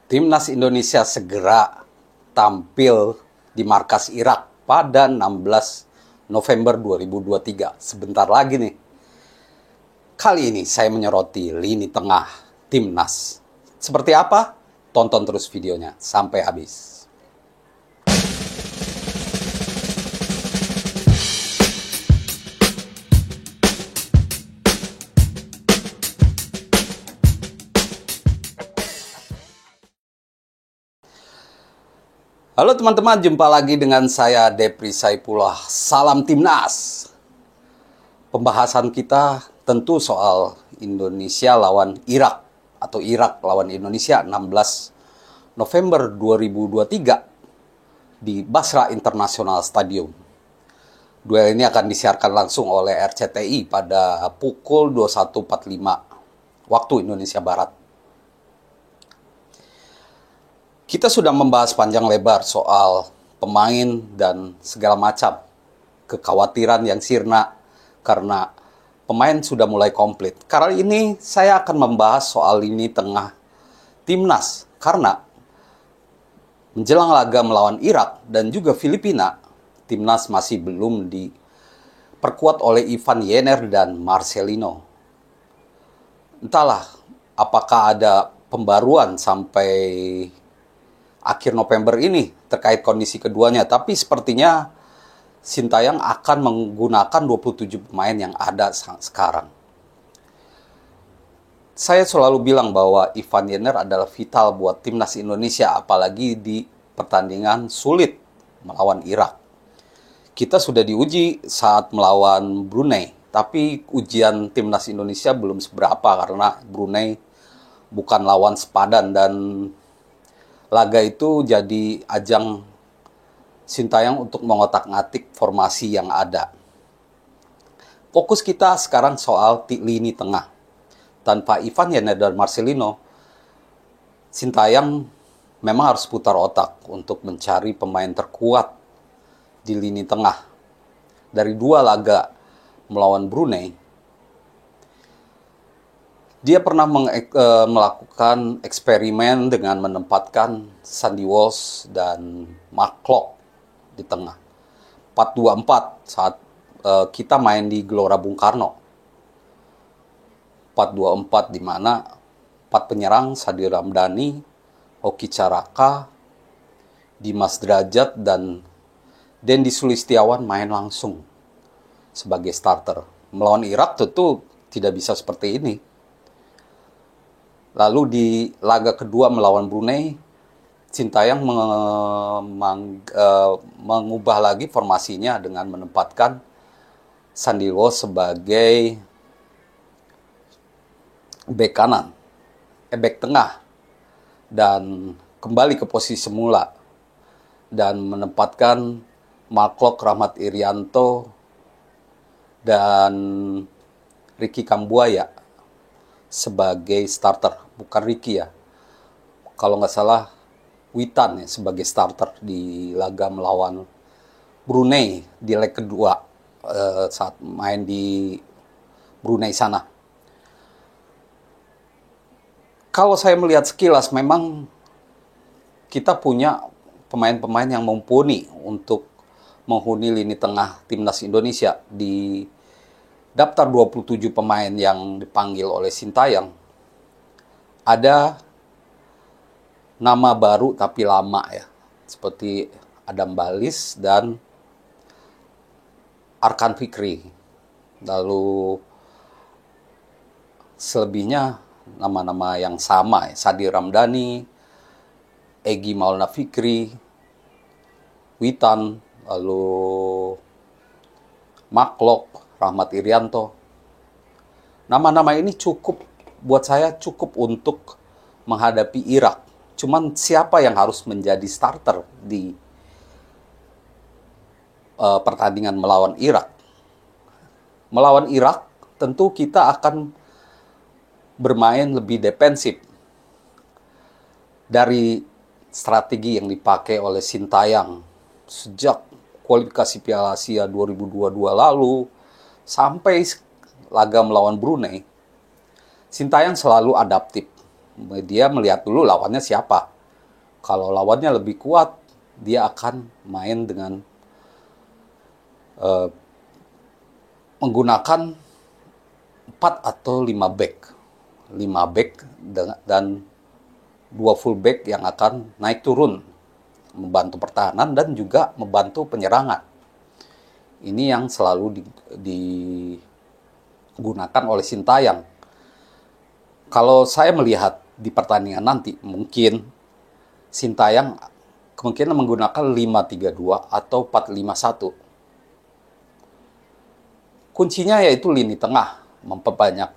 Timnas Indonesia segera tampil di markas Irak pada 16 November 2023. Sebentar lagi nih. Kali ini saya menyoroti lini tengah Timnas. Seperti apa? Tonton terus videonya sampai habis. Halo teman-teman, jumpa lagi dengan saya Depri Saipullah. Salam Timnas. Pembahasan kita tentu soal Indonesia lawan Irak atau Irak lawan Indonesia 16 November 2023 di Basra International Stadium. Duel ini akan disiarkan langsung oleh RCTI pada pukul 21.45 waktu Indonesia Barat. Kita sudah membahas panjang lebar soal pemain dan segala macam kekhawatiran yang sirna karena pemain sudah mulai komplit. Kali ini saya akan membahas soal lini tengah Timnas karena menjelang laga melawan Irak dan juga Filipina, Timnas masih belum diperkuat oleh Ivan Yener dan Marcelino. Entahlah apakah ada pembaruan sampai akhir November ini terkait kondisi keduanya, tapi sepertinya Sintayong akan menggunakan 27 pemain yang ada sekarang. Saya selalu bilang bahwa Ivan Yener adalah vital buat Timnas Indonesia, apalagi di pertandingan sulit melawan Irak. Kita sudah diuji saat melawan Brunei, tapi ujian Timnas Indonesia belum seberapa karena Brunei bukan lawan sepadan dan laga itu jadi ajang Sintayong untuk mengotak-ngatik formasi yang ada. Fokus kita sekarang soal lini tengah. Tanpa Ivan Yener dan Marcelino, Sintayong memang harus putar otak untuk mencari pemain terkuat di lini tengah. Dari 2 laga melawan Brunei, dia pernah melakukan eksperimen dengan menempatkan Sandy Walsh dan Mark Klok di tengah. 4-2-4 saat kita main di Gelora Bung Karno. 4-2-4 di mana 4 penyerang Sadil Ramdhani, Hoki Caraka, Dimas Derajat, dan Dendi Sulistiawan main langsung sebagai starter. Melawan Irak tentu tidak bisa seperti ini. Lalu di laga kedua melawan Brunei, Sintayong mengubah lagi formasinya dengan menempatkan Sandy Walsh sebagai bek kanan, bek tengah, dan kembali ke posisi semula dan menempatkan Mark Klok, Rahmat Irianto, dan Ricky Kambuaya sebagai starter. Bukan Ricky ya, kalau nggak salah Witan ya sebagai starter di laga melawan Brunei di leg kedua saat main di Brunei sana. Kalau saya melihat sekilas memang kita punya pemain-pemain yang mumpuni untuk menghuni lini tengah Timnas Indonesia. Di daftar 27 pemain yang dipanggil oleh Sintayong, ada nama baru tapi lama ya, seperti Adam Balis dan Arkan Fikri. Lalu selebihnya nama-nama yang sama ya, Sadil Ramdhani, Egy Maulana Fikri, Witan, lalu Mark Klok, Rahmat Irianto. Nama-nama ini buat saya cukup untuk menghadapi Irak. Cuman siapa yang harus menjadi starter di pertandingan melawan Irak? Melawan Irak tentu kita akan bermain lebih defensif dari strategi yang dipakai oleh Sintayong sejak kualifikasi Piala Asia 2022 lalu sampai laga melawan Brunei. Sintayong selalu adaptif. Dia melihat dulu lawannya siapa. Kalau lawannya lebih kuat, dia akan main dengan menggunakan 4 atau 5 back. 5 back dan 2 full back yang akan naik turun, membantu pertahanan dan juga membantu penyerangan. Ini yang selalu digunakan oleh Sintayong. Kalau saya melihat di pertandingan nanti, mungkin Sintayong kemungkinan menggunakan 5-3-2 atau 4-5-1. Kuncinya yaitu lini tengah, memperbanyak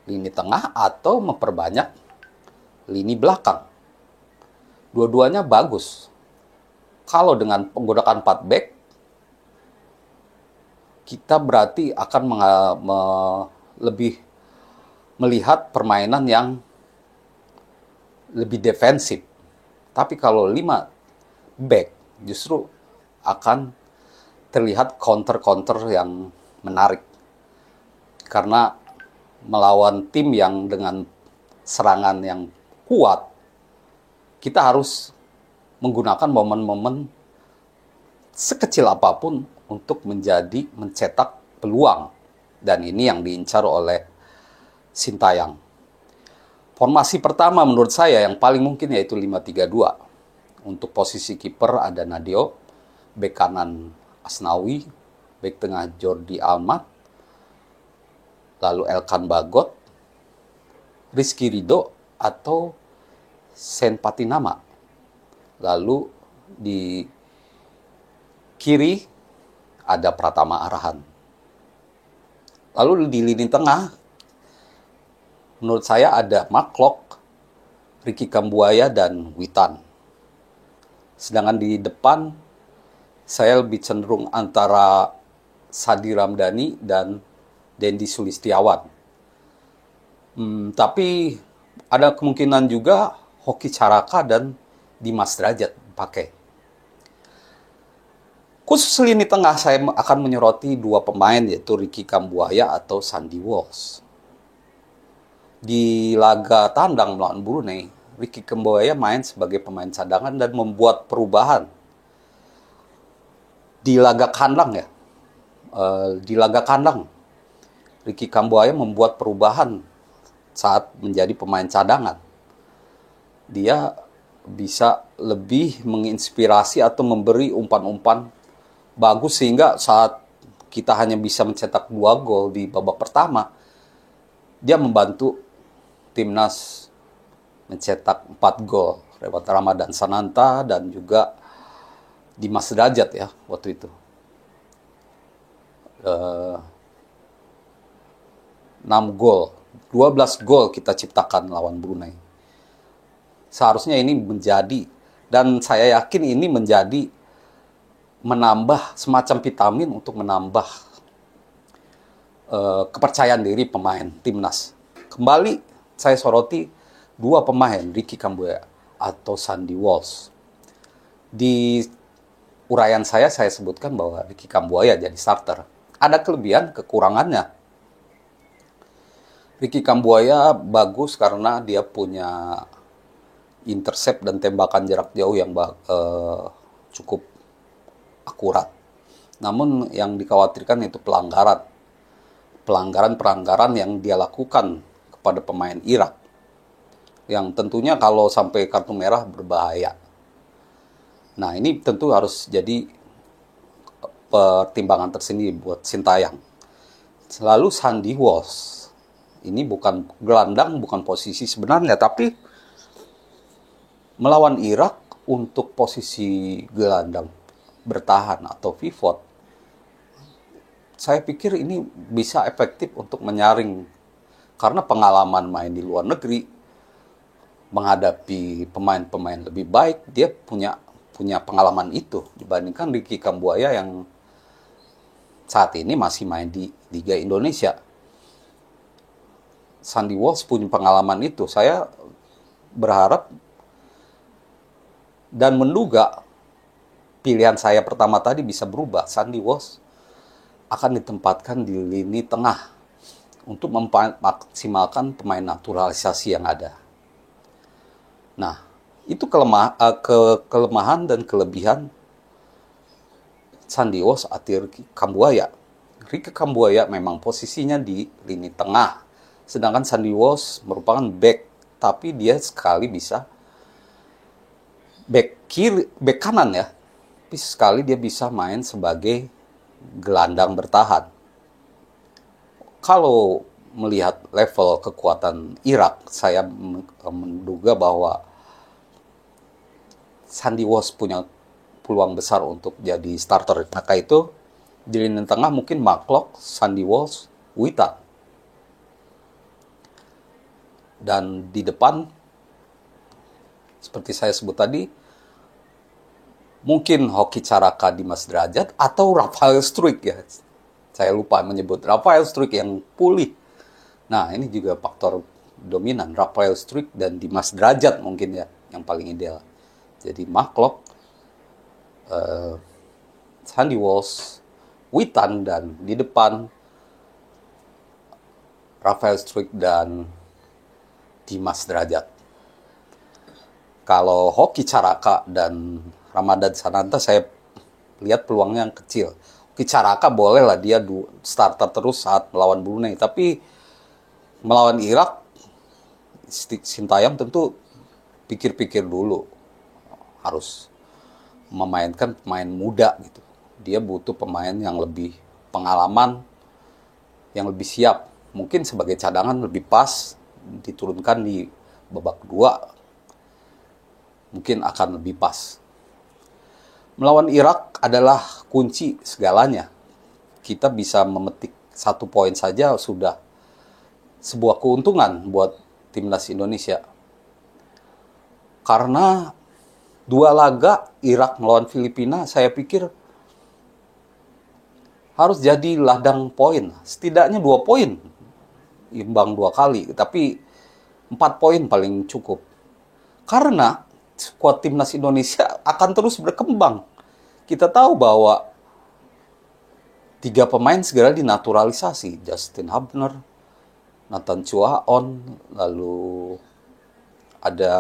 lini tengah atau memperbanyak lini belakang. Dua-duanya bagus. Kalau dengan menggunakan 4 back, kita berarti akan lebih melihat permainan yang lebih defensif. Tapi kalau 5 back justru akan terlihat counter-counter yang menarik. Karena melawan tim yang dengan serangan yang kuat, kita harus menggunakan momen-momen sekecil apapun untuk mencetak peluang. Dan ini yang diincar oleh Sintayong. Formasi pertama menurut saya yang paling mungkin yaitu 5-3-2. Untuk posisi kiper ada Nadeo, bek kanan Asnawi, bek tengah Jordi Almat, lalu Elkan Bagot, Rizky Ridho atau Sen Patinama. Lalu di kiri ada Pratama Arahan. Lalu di lini tengah, menurut saya ada Mark, Ricky Kambuaya, dan Witan. Sedangkan di depan, saya lebih cenderung antara Sadi Ramdhani dan Dendi Sulistiawan. Tapi ada kemungkinan juga Hoki Caraka dan Dimas Derajat pakai. Khusus lini tengah saya akan menyoroti 2 pemain yaitu Ricky Kambuaya atau Sandy Walsh. Di laga tandang melawan Brunei, Ricky Kambuaya main sebagai pemain cadangan dan membuat perubahan. Di laga kandang, Ricky Kambuaya membuat perubahan saat menjadi pemain cadangan. Dia bisa lebih menginspirasi atau memberi umpan-umpan bagus sehingga saat kita hanya bisa mencetak 2 gol di babak pertama, dia membantu timnas mencetak 4 gol lewat Ramadan Sananta dan juga Dimas Derajat ya waktu itu. 6 gol, 12 gol kita ciptakan lawan Brunei. Seharusnya ini menjadi, dan saya yakin ini menjadi menambah semacam vitamin untuk menambah kepercayaan diri pemain timnas. Kembali saya soroti 2 pemain, Ricky Kambuaya atau Sandy Walsh. Di uraian saya sebutkan bahwa Ricky Kambuaya jadi starter. Ada kelebihan, kekurangannya. Ricky Kambuaya bagus karena dia punya intercept dan tembakan jarak jauh yang cukup akurat. Namun yang dikhawatirkan itu pelanggaran yang dia lakukan kepada pemain Irak. Yang tentunya kalau sampai kartu merah berbahaya. Nah, ini tentu harus jadi pertimbangan tersendiri buat Sintayong. Lalu Sandy Walsh. Ini bukan gelandang, bukan posisi sebenarnya, tapi melawan Irak untuk posisi gelandang bertahan atau pivot, saya pikir ini bisa efektif untuk menyaring karena pengalaman main di luar negeri menghadapi pemain-pemain lebih baik, dia punya pengalaman itu dibandingkan Ricky Kambuaya yang saat ini masih main di Liga Indonesia. Sandy Walsh punya pengalaman itu. Saya berharap dan menduga pilihan saya pertama tadi bisa berubah. Sandy Walsh akan ditempatkan di lini tengah untuk memaksimalkan pemain naturalisasi yang ada. Nah, Itu kelemahan dan kelebihan Sandi Walsh atau Ricky Kambuaya. Ricky Kambuaya memang posisinya di lini tengah, sedangkan Sandi Walsh merupakan back, tapi dia sekali bisa back kiri, back kanan ya. Tapi sekali dia bisa main sebagai gelandang bertahan. Kalau melihat level kekuatan Irak, saya menduga bahwa Sandi Walsh punya peluang besar untuk jadi starter. Maka itu di lini tengah mungkin McClough, Sandi Walsh, Witan. Dan di depan, seperti saya sebut tadi, mungkin Hoki Caraka, Dimas Derajat, atau Rafael Struijk ya. Saya lupa menyebut Rafael Struijk yang pulih. Nah, ini juga faktor dominan. Rafael Struijk dan Dimas Derajat mungkin ya, yang paling ideal. Jadi McClough, Sandi Walsh, Witan, dan di depan Rafael Struijk dan Dimas Derajat. Kalau Hoki Caraka dan Ramadan Sananta saya lihat peluangnya yang kecil. Hoki Caraka boleh lah dia starter terus saat melawan Brunei, tapi melawan Irak, Sintayong tentu pikir-pikir dulu, harus memainkan pemain muda gitu. Dia butuh pemain yang lebih pengalaman, yang lebih siap. Mungkin sebagai cadangan lebih pas diturunkan di babak kedua, mungkin akan lebih pas. Melawan Irak adalah kunci segalanya. Kita bisa memetik 1 poin saja sudah sebuah keuntungan buat timnas Indonesia. Karena 2 laga Irak melawan Filipina, saya pikir harus jadi ladang poin. Setidaknya 2 poin. Imbang 2 kali, tapi 4 poin paling cukup. Karena skuad timnas Indonesia akan terus berkembang. Kita tahu bahwa 3 pemain segera dinaturalisasi. Justin Hubner, Nathan Chuaon, lalu ada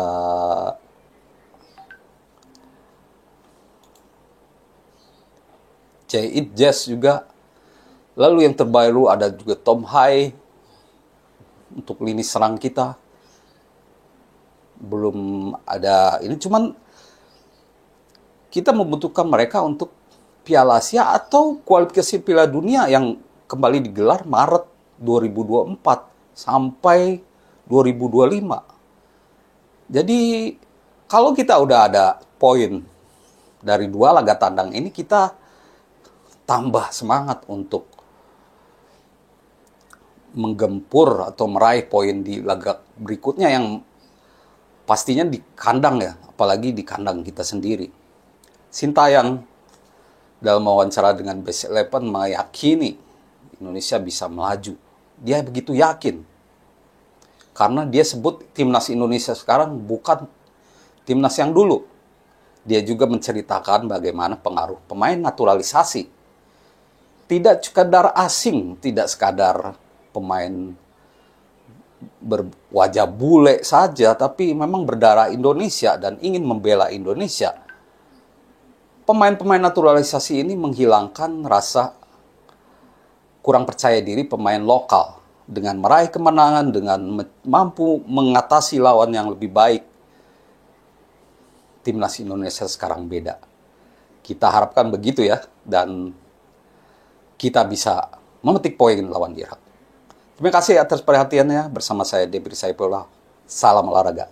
Jait Jazz juga. Lalu yang terbaru ada juga Tom Hai untuk lini serang kita. Belum ada ini, cuman kita membutuhkan mereka untuk Piala Asia atau kualifikasi Piala Dunia yang kembali digelar Maret 2024 sampai 2025. Jadi kalau kita udah ada poin dari 2 laga tandang ini, kita tambah semangat untuk menggempur atau meraih poin di laga berikutnya yang pastinya di kandang ya, apalagi di kandang kita sendiri. Sintayong dalam wawancara dengan Best Eleven meyakini Indonesia bisa melaju. Dia begitu yakin. Karena dia sebut timnas Indonesia sekarang bukan timnas yang dulu. Dia juga menceritakan bagaimana pengaruh pemain naturalisasi. Tidak sekadar asing, tidak sekadar pemain berwajah bule saja, tapi memang berdarah Indonesia dan ingin membela Indonesia. Pemain-pemain naturalisasi ini menghilangkan rasa kurang percaya diri pemain lokal dengan meraih kemenangan, dengan mampu mengatasi lawan yang lebih baik. Timnas Indonesia sekarang beda. Kita harapkan begitu ya, dan kita bisa memetik poin lawan Irak. Terima kasih atas perhatiannya. Bersama saya Debri Saifullah. Salam olahraga.